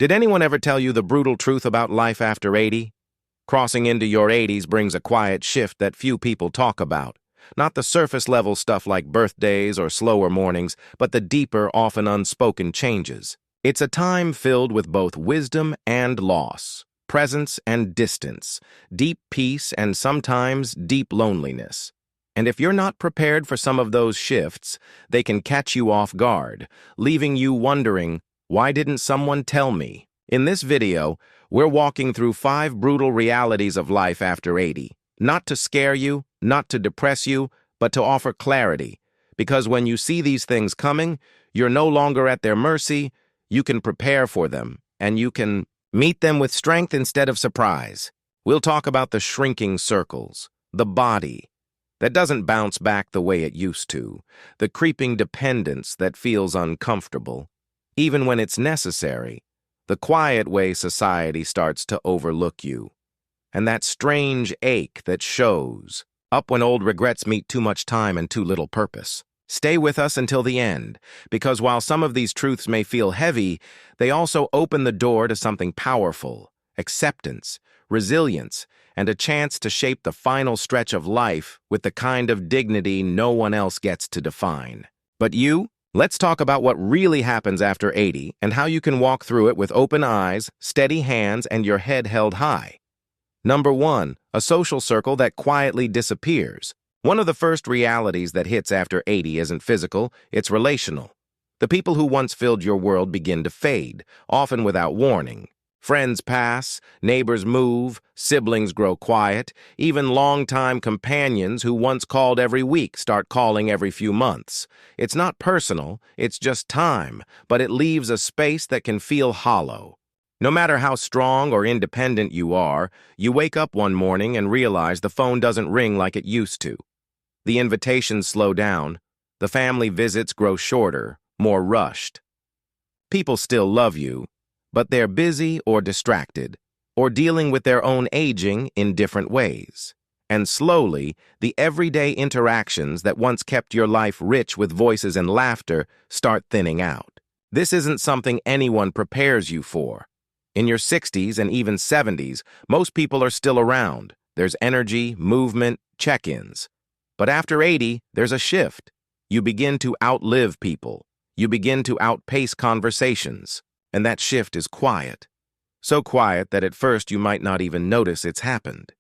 Did anyone ever tell you the brutal truth about life after 80? Crossing into your 80s brings a quiet shift that few people talk about. Not the surface-level stuff like birthdays or slower mornings, but the deeper, often unspoken changes. It's a time filled with both wisdom and loss, presence and distance, deep peace and sometimes deep loneliness. And if you're not prepared for some of those shifts, they can catch you off guard, leaving you wondering, why didn't someone tell me? In this video, we're walking through 5 brutal realities of life after 80. Not to scare you, not to depress you, but to offer clarity. Because when you see these things coming, you're no longer at their mercy, you can prepare for them, and you can meet them with strength instead of surprise. We'll talk about the shrinking circles, the body that doesn't bounce back the way it used to, the creeping dependence that feels uncomfortable, even when it's necessary, the quiet way society starts to overlook you, and that strange ache that shows up when old regrets meet too much time and too little purpose. Stay with us until the end, because while some of these truths may feel heavy, they also open the door to something powerful: acceptance, resilience, and a chance to shape the final stretch of life with the kind of dignity no one else gets to define. But you? Let's talk about what really happens after 80 and how you can walk through it with open eyes, steady hands, and your head held high. Number 1, a social circle that quietly disappears. One of the first realities that hits after 80 isn't physical, it's relational. The people who once filled your world begin to fade, often without warning. Friends pass, neighbors move, siblings grow quiet, even longtime companions who once called every week start calling every few months. It's not personal, it's just time, but it leaves a space that can feel hollow. No matter how strong or independent you are, you wake up one morning and realize the phone doesn't ring like it used to. The invitations slow down, the family visits grow shorter, more rushed. People still love you, but they're busy or distracted, or dealing with their own aging in different ways. And slowly, the everyday interactions that once kept your life rich with voices and laughter start thinning out. This isn't something anyone prepares you for. In your 60s and even 70s, most people are still around. There's energy, movement, check-ins. But after 80, there's a shift. You begin to outlive people. You begin to outpace conversations. And that shift is quiet. So quiet that at first you might not even notice it's happened.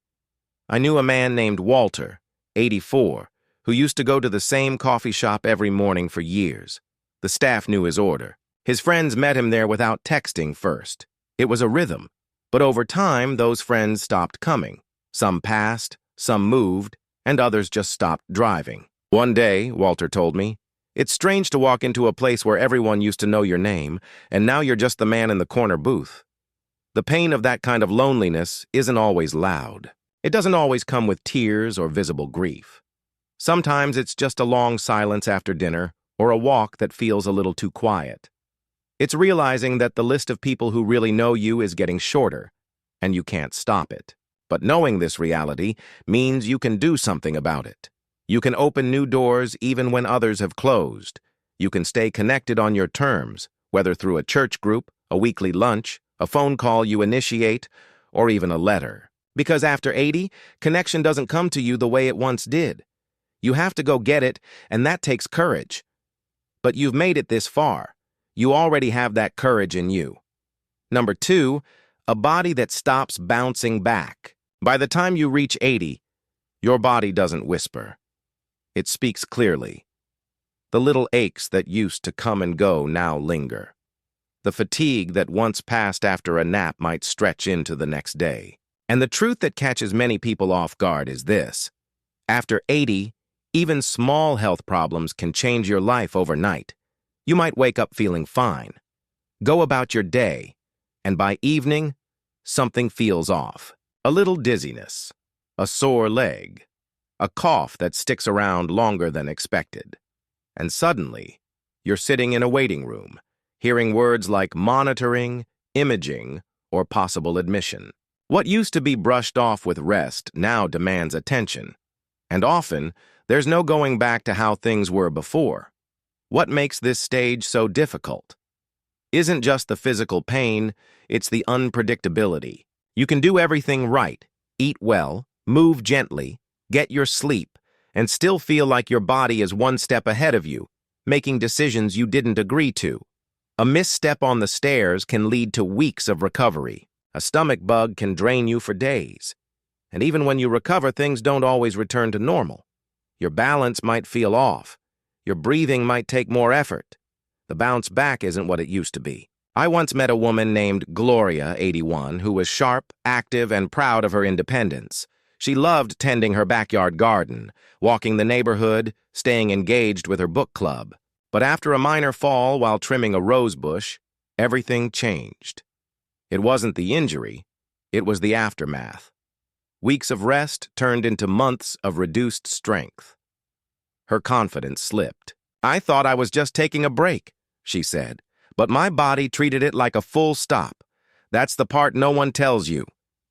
I knew a man named Walter, 84, who used to go to the same coffee shop every morning for years. The staff knew his order. His friends met him there without texting first. It was a rhythm. But over time, those friends stopped coming. Some passed, some moved, and others just stopped driving. One day, Walter told me, "It's strange to walk into a place where everyone used to know your name, and now you're just the man in the corner booth." The pain of that kind of loneliness isn't always loud. It doesn't always come with tears or visible grief. Sometimes it's just a long silence after dinner or a walk that feels a little too quiet. It's realizing that the list of people who really know you is getting shorter, and you can't stop it. But knowing this reality means you can do something about it. You can open new doors even when others have closed. You can stay connected on your terms, whether through a church group, a weekly lunch, a phone call you initiate, or even a letter. Because after 80, connection doesn't come to you the way it once did. You have to go get it, and that takes courage. But you've made it this far. You already have that courage in you. Number 2, a body that stops bouncing back. By the time you reach 80, your body doesn't whisper. It speaks clearly. The little aches that used to come and go now linger. The fatigue that once passed after a nap might stretch into the next day. And the truth that catches many people off guard is this: after 80, even small health problems can change your life overnight. You might wake up feeling fine, go about your day, and by evening, something feels off. A little dizziness, a sore leg, a cough that sticks around longer than expected. And suddenly, you're sitting in a waiting room, hearing words like monitoring, imaging, or possible admission. What used to be brushed off with rest now demands attention. And often, there's no going back to how things were before. What makes this stage so difficult? isn't just the physical pain, it's the unpredictability. You can do everything right, eat well, move gently, get your sleep, and still feel like your body is one step ahead of you, making decisions you didn't agree to. A misstep on the stairs can lead to weeks of recovery. A stomach bug can drain you for days. And even when you recover, things don't always return to normal. Your balance might feel off. Your breathing might take more effort. The bounce back isn't what it used to be. I once met a woman named Gloria, 81, who was sharp, active, and proud of her independence. She loved tending her backyard garden, walking the neighborhood, staying engaged with her book club. But after a minor fall while trimming a rose bush, everything changed. It wasn't the injury, it was the aftermath. Weeks of rest turned into months of reduced strength. Her confidence slipped. "I thought I was just taking a break," she said, "but my body treated it like a full stop. That's the part no one tells you.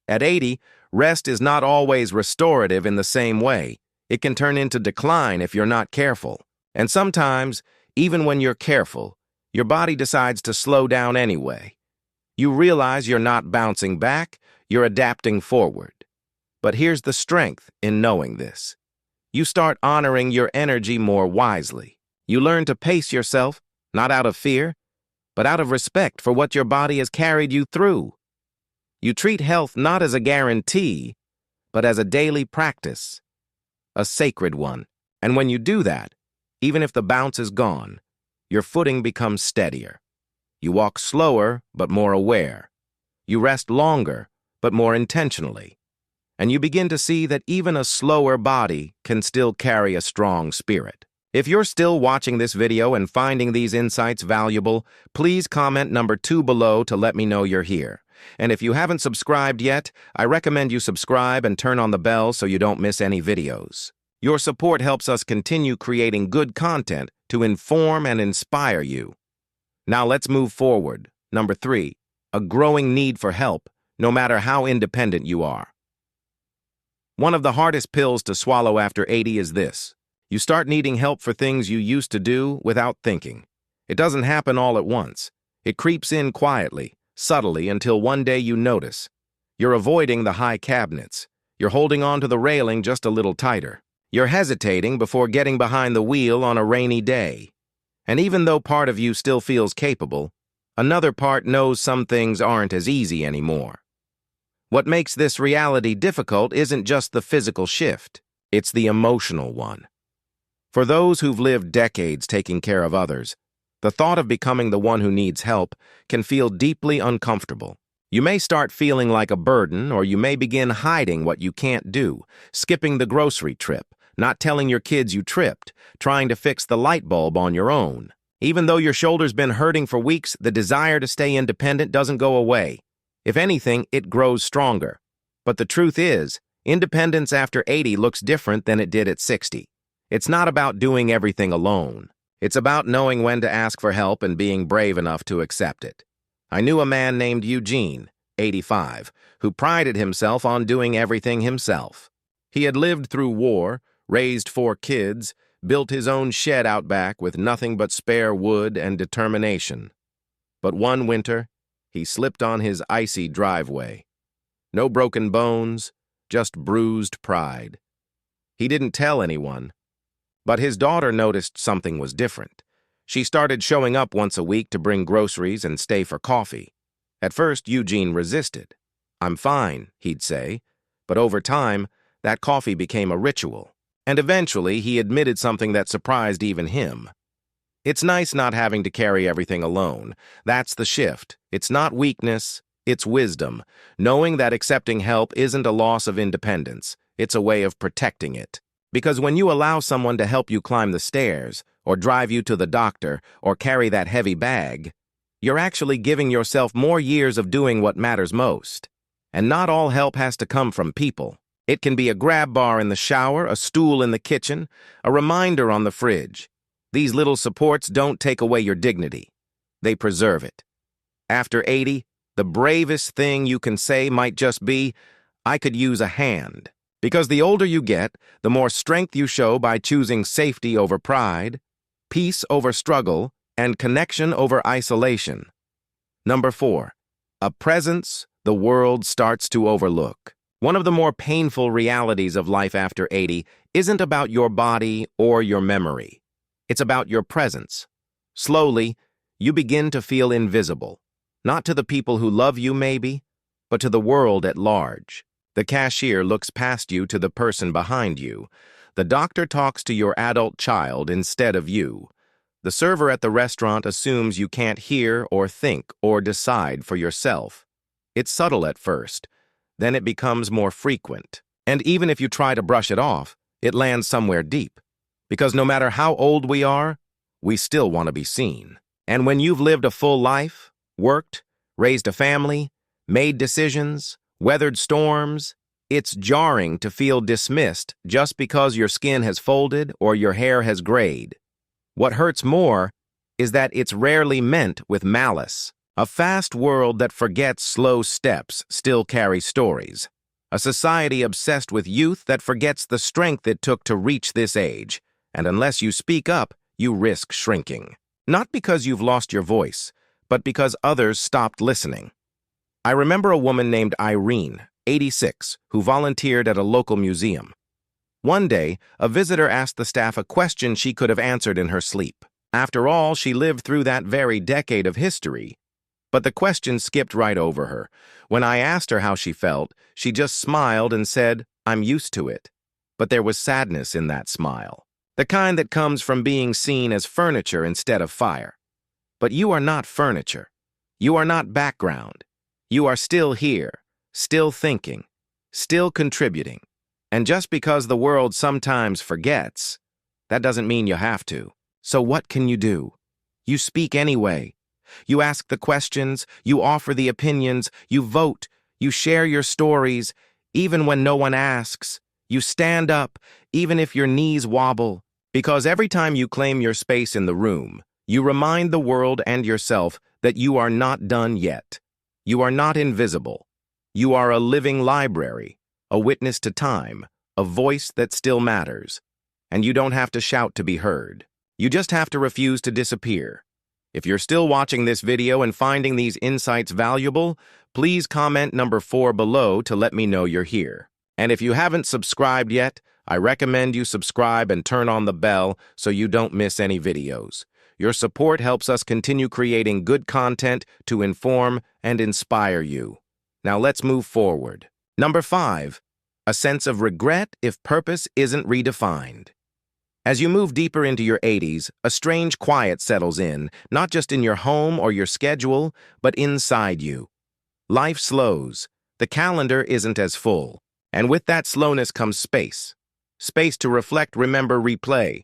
At 80, rest is not always restorative in the same way. It can turn into decline if you're not careful. And sometimes, even when you're careful, your body decides to slow down anyway. You realize you're not bouncing back, you're adapting forward. But here's the strength in knowing this. You start honoring your energy more wisely. You learn to pace yourself, not out of fear, but out of respect for what your body has carried you through. You treat health not as a guarantee, but as a daily practice, a sacred one. And when you do that, even if the bounce is gone, your footing becomes steadier. You walk slower, but more aware. You rest longer, but more intentionally. And you begin to see that even a slower body can still carry a strong spirit. If you're still watching this video and finding these insights valuable, please comment number 2 below to let me know you're here. And if you haven't subscribed yet, I recommend you subscribe and turn on the bell so you don't miss any videos. Your support helps us continue creating good content to inform and inspire you. Now let's move forward. Number 3, a growing need for help, no matter how independent you are. One of the hardest pills to swallow after 80 is this. You start needing help for things you used to do without thinking. It doesn't happen all at once. It creeps in quietly, subtly, until one day you notice. You're avoiding the high cabinets. You're holding on to the railing just a little tighter. You're hesitating before getting behind the wheel on a rainy day. And even though part of you still feels capable, another part knows some things aren't as easy anymore. What makes this reality difficult isn't just the physical shift, it's the emotional one. For those who've lived decades taking care of others, the thought of becoming the one who needs help can feel deeply uncomfortable. You may start feeling like a burden, or you may begin hiding what you can't do, skipping the grocery trip, not telling your kids you tripped, trying to fix the light bulb on your own. Even though your shoulder's been hurting for weeks, the desire to stay independent doesn't go away. If anything, it grows stronger. But the truth is, independence after 80 looks different than it did at 60. It's not about doing everything alone. It's about knowing when to ask for help and being brave enough to accept it. I knew a man named Eugene, 85, who prided himself on doing everything himself. He had lived through war, raised 4 kids, built his own shed out back with nothing but spare wood and determination. But one winter, he slipped on his icy driveway. No broken bones, just bruised pride. He didn't tell anyone, but his daughter noticed something was different. She started showing up once a week to bring groceries and stay for coffee. At first, Eugene resisted. "I'm fine," he'd say, but over time, that coffee became a ritual. And eventually, he admitted something that surprised even him. It's nice not having to carry everything alone. That's the shift. It's not weakness, it's wisdom. Knowing that accepting help isn't a loss of independence. It's a way of protecting it. Because when you allow someone to help you climb the stairs, or drive you to the doctor, or carry that heavy bag, you're actually giving yourself more years of doing what matters most. And not all help has to come from people. It can be a grab bar in the shower, a stool in the kitchen, a reminder on the fridge. These little supports don't take away your dignity. They preserve it. After 80, the bravest thing you can say might just be, "I could use a hand." Because the older you get, the more strength you show by choosing safety over pride, peace over struggle, and connection over isolation. Number 4. A presence the world starts to overlook. One of the more painful realities of life after 80 isn't about your body or your memory. It's about your presence. Slowly, you begin to feel invisible. Not to the people who love you, maybe, but to the world at large. The cashier looks past you to the person behind you. The doctor talks to your adult child instead of you. The server at the restaurant assumes you can't hear or think or decide for yourself. It's subtle at first, then it becomes more frequent. And even if you try to brush it off, it lands somewhere deep. Because no matter how old we are, we still want to be seen. And when you've lived a full life, worked, raised a family, made decisions, weathered storms, it's jarring to feel dismissed just because your skin has folded or your hair has grayed. What hurts more is that it's rarely meant with malice. A fast world that forgets slow steps still carries stories. A society obsessed with youth that forgets the strength it took to reach this age. And unless you speak up, you risk shrinking. Not because you've lost your voice, but because others stopped listening. I remember a woman named Irene, 86, who volunteered at a local museum. One day, a visitor asked the staff a question she could have answered in her sleep. After all, she lived through that very decade of history. But the question skipped right over her. When I asked her how she felt, she just smiled and said, "I'm used to it." But there was sadness in that smile. The kind that comes from being seen as furniture instead of fire. But you are not furniture. You are not background. You are still here, still thinking, still contributing. And just because the world sometimes forgets, that doesn't mean you have to. So what can you do? You speak anyway. You ask the questions, you offer the opinions, you vote, you share your stories, even when no one asks. You stand up, even if your knees wobble. Because every time you claim your space in the room, you remind the world and yourself that you are not done yet. You are not invisible. You are a living library, a witness to time, a voice that still matters. And you don't have to shout to be heard. You just have to refuse to disappear. If you're still watching this video and finding these insights valuable, please comment number 4 below to let me know you're here. And if you haven't subscribed yet, I recommend you subscribe and turn on the bell so you don't miss any videos. Your support helps us continue creating good content to inform and inspire you. Now let's move forward. Number 5, a sense of regret if purpose isn't redefined. As you move deeper into your 80s, a strange quiet settles in, not just in your home or your schedule, but inside you. Life slows. The calendar isn't as full. And with that slowness comes space. Space to reflect, remember, replay.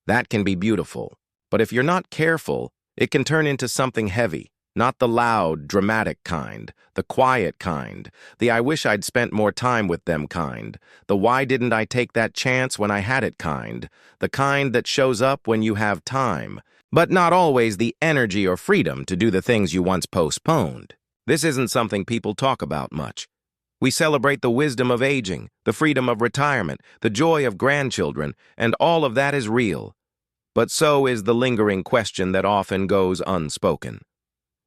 That can be beautiful. But if you're not careful, it can turn into something heavy. Not the loud, dramatic kind, the quiet kind, the "I wish I'd spent more time with them" kind, the "why didn't I take that chance when I had it" kind, the kind that shows up when you have time, but not always the energy or freedom to do the things you once postponed. This isn't something people talk about much. We celebrate the wisdom of aging, the freedom of retirement, the joy of grandchildren, and all of that is real. But so is the lingering question that often goes unspoken.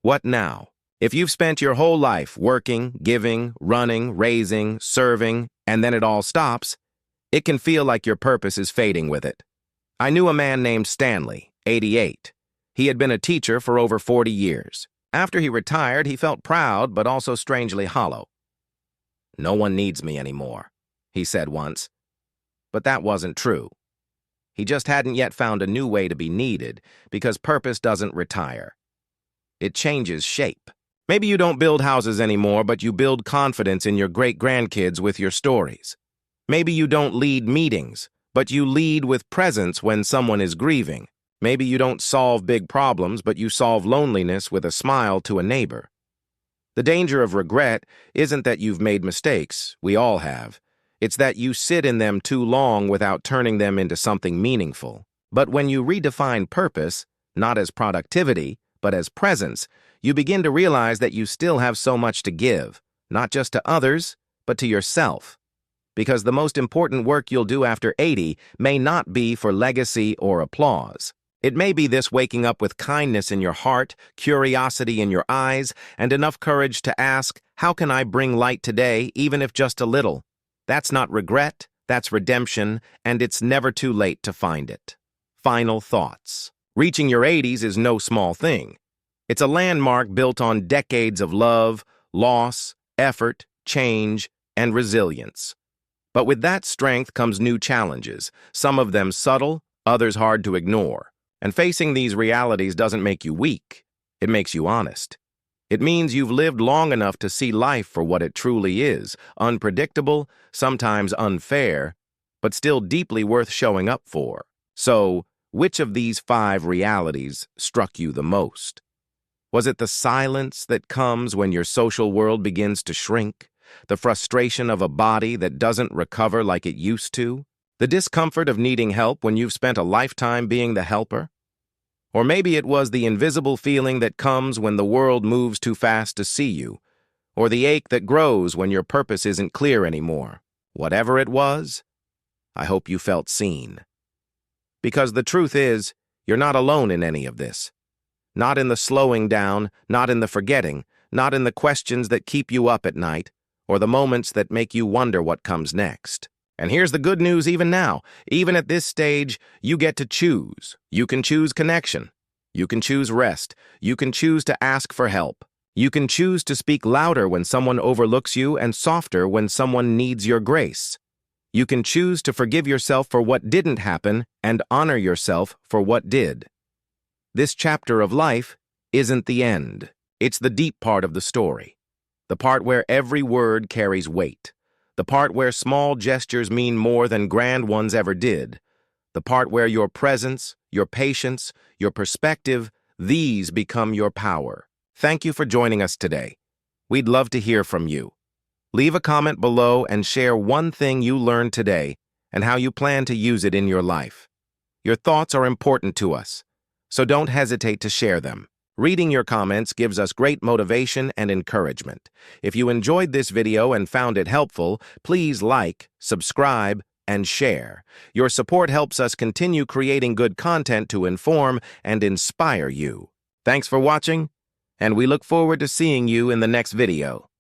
What now? If you've spent your whole life working, giving, running, raising, serving, and then it all stops, it can feel like your purpose is fading with it. I knew a man named Stanley, 88. He had been a teacher for over 40 years. After he retired, he felt proud but also strangely hollow. "No one needs me anymore," he said once. But that wasn't true. He just hadn't yet found a new way to be needed, because purpose doesn't retire. It changes shape. Maybe you don't build houses anymore, but you build confidence in your great-grandkids with your stories. Maybe you don't lead meetings, but you lead with presence when someone is grieving. Maybe you don't solve big problems, but you solve loneliness with a smile to a neighbor. The danger of regret isn't that you've made mistakes, we all have. It's that you sit in them too long without turning them into something meaningful. But when you redefine purpose, not as productivity, but as presence, you begin to realize that you still have so much to give, not just to others, but to yourself. Because the most important work you'll do after 80 may not be for legacy or applause. It may be this waking up with kindness in your heart, curiosity in your eyes, and enough courage to ask, how can I bring light today, even if just a little? That's not regret, that's redemption, and it's never too late to find it. Final thoughts. Reaching your 80s is no small thing. It's a landmark built on decades of love, loss, effort, change, and resilience. But with that strength comes new challenges, some of them subtle, others hard to ignore. And facing these realities doesn't make you weak, it makes you honest. It means you've lived long enough to see life for what it truly is, unpredictable, sometimes unfair, but still deeply worth showing up for. So, which of these 5 realities struck you the most? Was it the silence that comes when your social world begins to shrink? The frustration of a body that doesn't recover like it used to? The discomfort of needing help when you've spent a lifetime being the helper? Or maybe it was the invisible feeling that comes when the world moves too fast to see you, or the ache that grows when your purpose isn't clear anymore. Whatever it was, I hope you felt seen. Because the truth is, you're not alone in any of this. Not in the slowing down, not in the forgetting, not in the questions that keep you up at night, or the moments that make you wonder what comes next. And here's the good news even now. Even at this stage, you get to choose. You can choose connection. You can choose rest. You can choose to ask for help. You can choose to speak louder when someone overlooks you and softer when someone needs your grace. You can choose to forgive yourself for what didn't happen and honor yourself for what did. This chapter of life isn't the end. It's the deep part of the story. The part where every word carries weight. The part where small gestures mean more than grand ones ever did. The part where your presence, your patience, your perspective, these become your power. Thank you for joining us today. We'd love to hear from you. Leave a comment below and share one thing you learned today and how you plan to use it in your life. Your thoughts are important to us, so don't hesitate to share them. Reading your comments gives us great motivation and encouragement. If you enjoyed this video and found it helpful, please like, subscribe, and share. Your support helps us continue creating good content to inform and inspire you. Thanks for watching, and we look forward to seeing you in the next video.